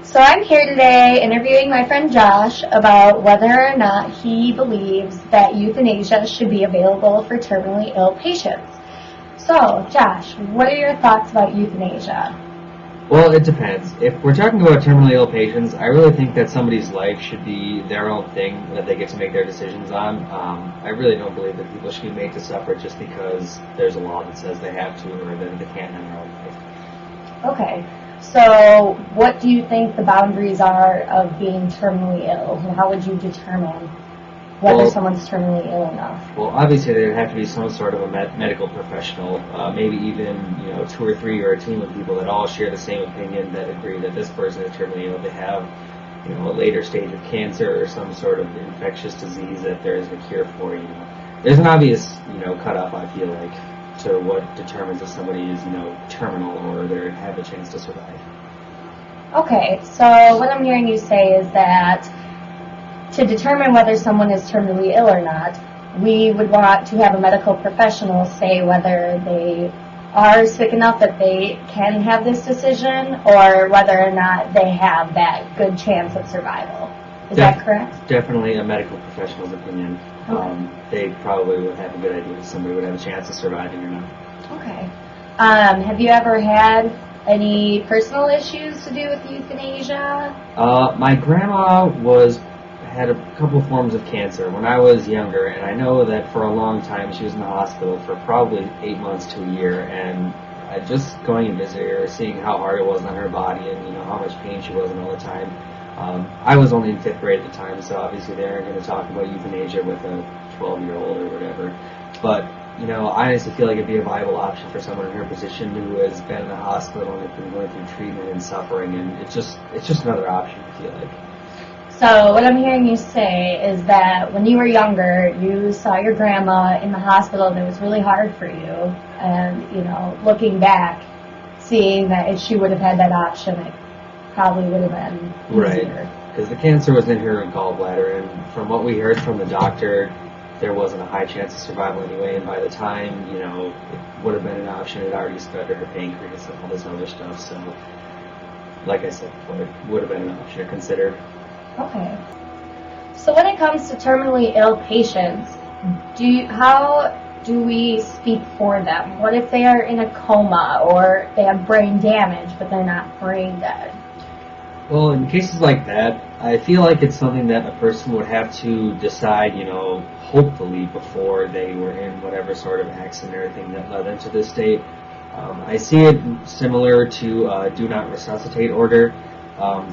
So I'm here today interviewing my friend Josh about whether or not he believes that euthanasia should be available for terminally ill patients. So, Josh, what are your thoughts about euthanasia? Well, it depends. If we're talking about terminally ill patients, I really think that somebody's life should be their own thing that they get to make their decisions on. I really don't believe that people should be made to suffer just because there's a law that says they have to or that they can't in their own life. Okay, so what do you think the boundaries are of being terminally ill? And how would you determine whether someone's terminally ill enough? Well, obviously there would have to be some sort of a medical professional, maybe even 2 or 3 or a team of people that all share the same opinion that agree that this person is terminally ill. They have a later stage of cancer or some sort of infectious disease that there is a cure for. There's an obvious cutoff, I feel like, to what determines if somebody is terminal or they have a chance to survive. Okay, so what I'm hearing you say is that to determine whether someone is terminally ill or not, we would want to have a medical professional say whether they are sick enough that they can have this decision or whether or not they have that good chance of survival. Is that correct? Definitely a medical professional's opinion. Okay. They probably would have a good idea if somebody would have a chance of surviving or not. Okay. Have you ever had any personal issues to do with euthanasia? My grandma had a couple forms of cancer when I was younger, and I know that for a long time she was in the hospital for probably 8 months to a year, and just going and visiting her, seeing how hard it was on her body and how much pain she was in all the time. I was only in 5th grade at the time, so obviously they aren't going to talk about euthanasia with a 12-year-old or whatever, but I honestly feel like it'd be a viable option for someone in her position who has been in the hospital and has been going through treatment and suffering, and it's just another option, I feel like. So what I'm hearing you say is that when you were younger, you saw your grandma in the hospital and it was really hard for you. And, looking back, seeing that if she would have had that option, it probably would have been easier. Right, because the cancer was in her gallbladder, and from what we heard from the doctor, there wasn't a high chance of survival anyway, and by the time, it would have been an option, it already spread to her pancreas and all this other stuff, so like I said before, it would have been an option to consider. Okay. So when it comes to terminally ill patients, how do we speak for them? What if they are in a coma or they have brain damage but they're not brain dead? Well, in cases like that, I feel like it's something that a person would have to decide, hopefully before they were in whatever sort of accident or anything that led them to this state. I see it similar to do not resuscitate order.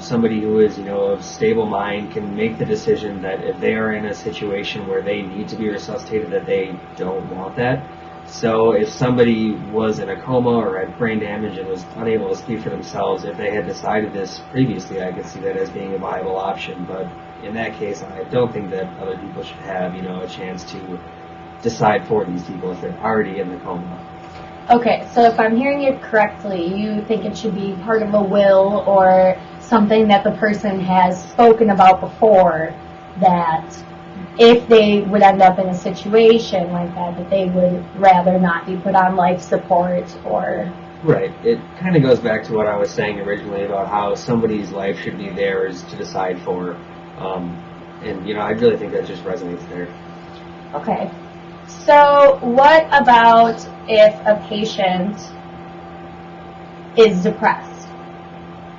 Somebody who is, of stable mind can make the decision that if they are in a situation where they need to be resuscitated, that they don't want that. So if somebody was in a coma or had brain damage and was unable to speak for themselves, if they had decided this previously, I could see that as being a viable option. But in that case, I don't think that other people should have, a chance to decide for these people if they're already in the coma. Okay, so if I'm hearing you correctly, you think it should be part of a will or something that the person has spoken about before, that if they would end up in a situation like that they would rather not be put on life support or... Right. It kind of goes back to what I was saying originally about how somebody's life should be theirs to decide for. And, I really think that just resonates there. Okay. So what about if a patient is depressed?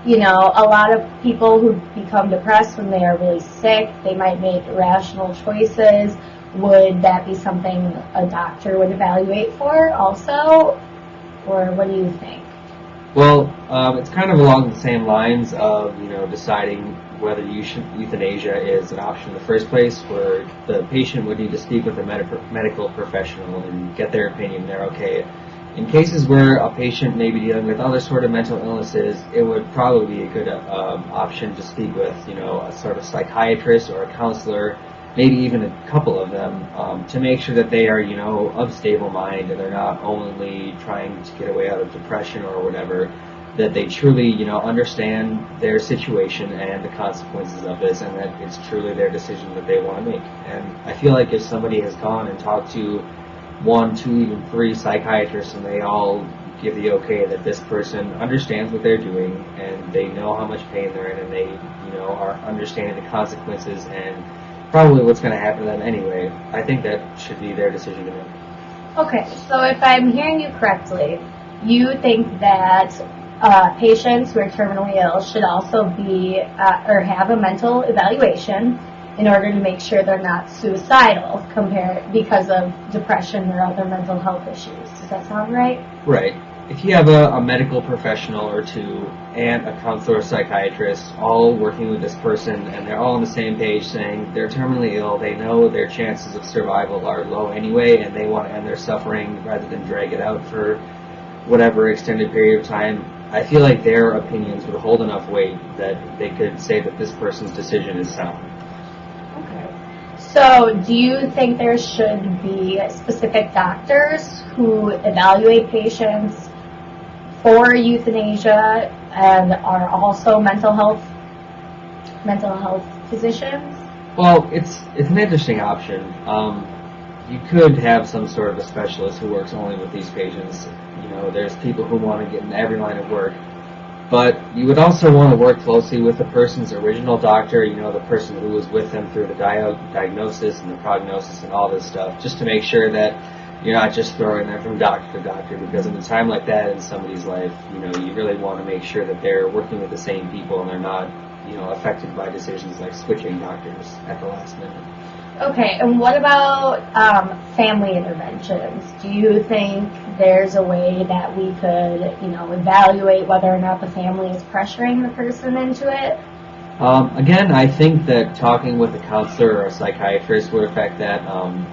A lot of people who become depressed when they are really sick, they might make irrational choices. Would that be something a doctor would evaluate for also? Or what do you think? Well, it's kind of along the same lines of, deciding whether euthanasia is an option in the first place, where the patient would need to speak with a medical professional and get their opinion there. Okay, in cases where a patient may be dealing with other sort of mental illnesses, it would probably be a good option to speak with, a sort of psychiatrist or a counselor, maybe even a couple of them, to make sure that they are, of stable mind and they're not only trying to get away out of depression or whatever, that they truly, understand their situation and the consequences of this, and that it's truly their decision that they want to make. And I feel like if somebody has gone and talked to 1, 2, even 3 psychiatrists and they all give the okay that this person understands what they're doing and they know how much pain they're in and they, are understanding the consequences and probably what's going to happen to them anyway. I think that should be their decision to make. Okay, so if I'm hearing you correctly, you think that patients who are terminally ill should also be or have a mental evaluation in order to make sure they're not suicidal because of depression or other mental health issues. Does that sound right? Right. If you have a medical professional or two and a counselor or psychiatrist all working with this person and they're all on the same page saying they're terminally ill, they know their chances of survival are low anyway and they want to end their suffering rather than drag it out for whatever extended period of time, I feel like their opinions would hold enough weight that they could say that this person's decision is sound. Okay. So do you think there should be specific doctors who evaluate patients for euthanasia and are also mental health physicians? Well, it's an interesting option. You could have some sort of a specialist who works only with these patients. There's people who want to get in every line of work. But you would also want to work closely with the person's original doctor, the person who was with them through the diagnosis and the prognosis and all this stuff, just to make sure that you're not just throwing them from doctor to doctor, because in a time like that in somebody's life, you really want to make sure that they're working with the same people and they're not, affected by decisions like switching doctors at the last minute. Okay, and what about family interventions? Do you think there's a way that we could, evaluate whether or not the family is pressuring the person into it? Again, I think that talking with a counselor or a psychiatrist would affect that.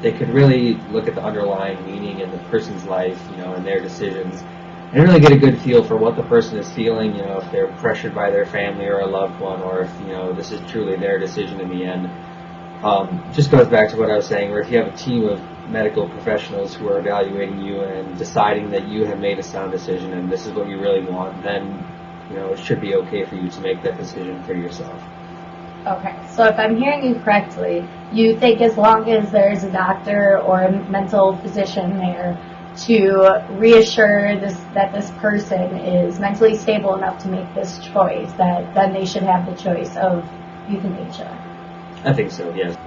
They could really look at the underlying meaning in the person's life, and their decisions, and really get a good feel for what the person is feeling, if they're pressured by their family or a loved one, or if, this is truly their decision in the end. Just goes back to what I was saying, where if you have a team of medical professionals who are evaluating you and deciding that you have made a sound decision and this is what you really want, then it should be okay for you to make that decision for yourself. Okay, so if I'm hearing you correctly, you think as long as there's a doctor or a mental physician there to reassure that this person is mentally stable enough to make this choice, that then they should have the choice of euthanasia. I think so, yes.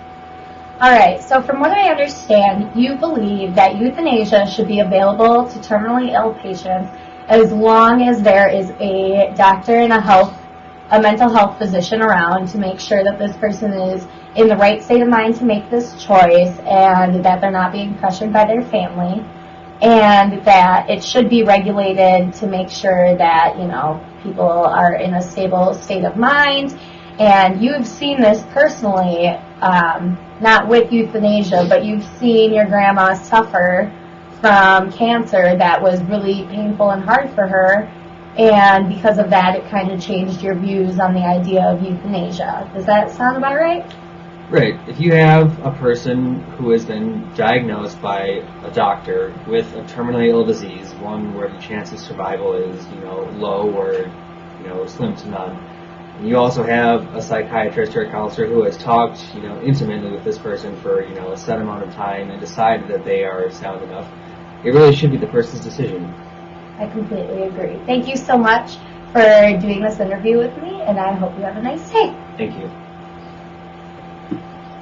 All right, so from what I understand, you believe that euthanasia should be available to terminally ill patients as long as there is a doctor and a mental health physician around to make sure that this person is in the right state of mind to make this choice and that they're not being pressured by their family, and that it should be regulated to make sure that, people are in a stable state of mind. And you've seen this personally, not with euthanasia, but you've seen your grandma suffer from cancer that was really painful and hard for her, and because of that, it kind of changed your views on the idea of euthanasia. Does that sound about right? Right. If you have a person who has been diagnosed by a doctor with a terminally ill disease, one where the chance of survival is, low or, slim to none, and you also have a psychiatrist or a counselor who has talked, intimately with this person for, a set amount of time and decided that they are sound enough, it really should be the person's decision. I completely agree. Thank you so much for doing this interview with me, and I hope you have a nice day. Thank you.